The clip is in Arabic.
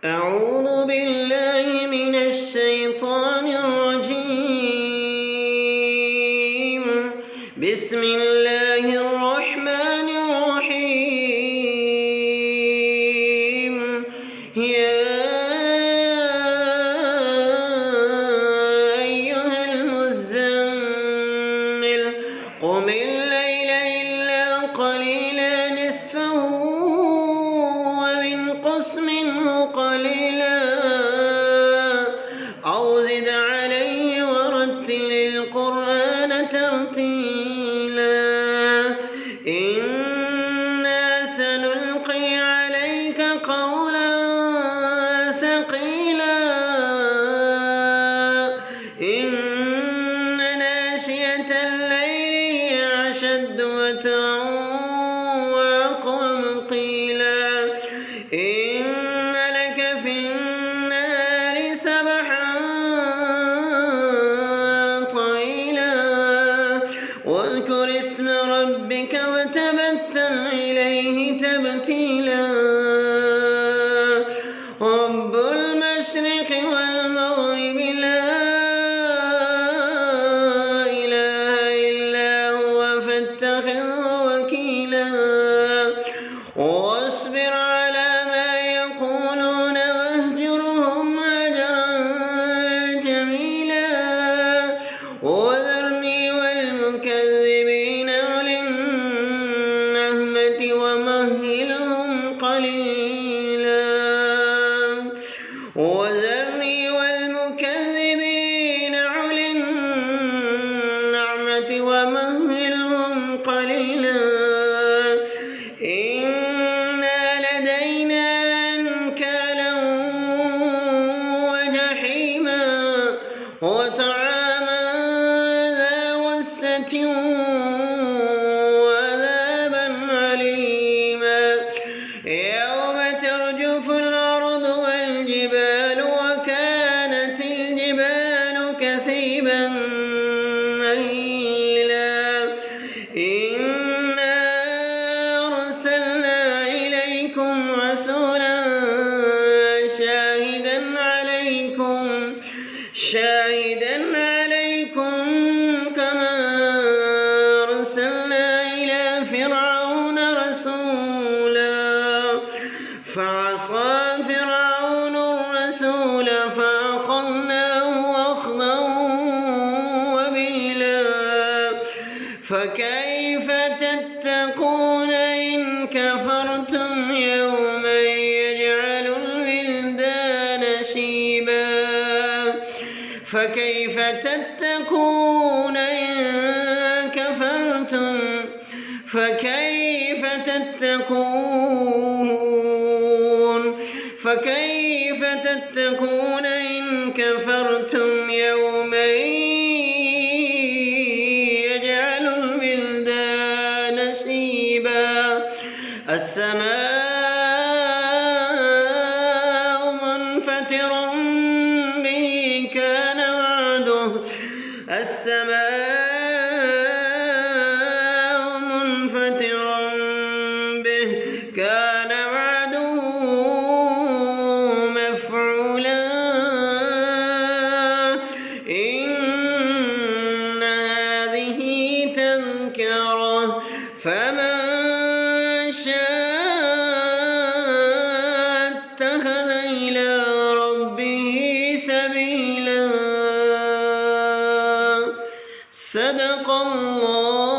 أعوذ بالله من الشيطان الرجيم. بسم الله الرحمن الرحيم. يا أيها المزمل قم الليل إلا قليلا نصفه وانقص منه قليلا أو زد عليه ورتل القرآن ترتيلا إنا سنلقي عليك قولا ثقيلا إن ناشئة الليل هي أشد وتعا وأقوم قيلا إن لك في النهار سبحا طويلا واذكر اسم ربك وتبتل إليه تبتيلا رب المشرق والمغرب لا إله إلا هو فاتخذه وكيلا واصبر على ما يقولون واهجرهم هجرا جميلا وذرني والمكذبين أولي النهمة ومهلهم قليلا وذرني والمكذبين أولي النعمة ومهلهم قليلا إن لدينا أنكالا وجحيما وطعاما ذا غصة وعذابا أليما يوم ترجف الأرض والجبال وكانت الجبال كثيبا مهيلا إنا أرسلنا إليكم رسولا شاهدا عليكم كما أرسلنا إلى فرعون رسولا فعصى فرعون الرسول فأخذناه أخذا وبيلا فكيف تتقون إن كفرتم يوما يجعل الولدان شيبا فكيف تتقون إن كفرتم فكيف تتقون إن كفرتم يوما يجعل الولدان شيبا السماء منفطر به كان وعده مفعولا إن هذه تذكرة فمن شاء اتخذ إلى ربه سبيلا صدق الله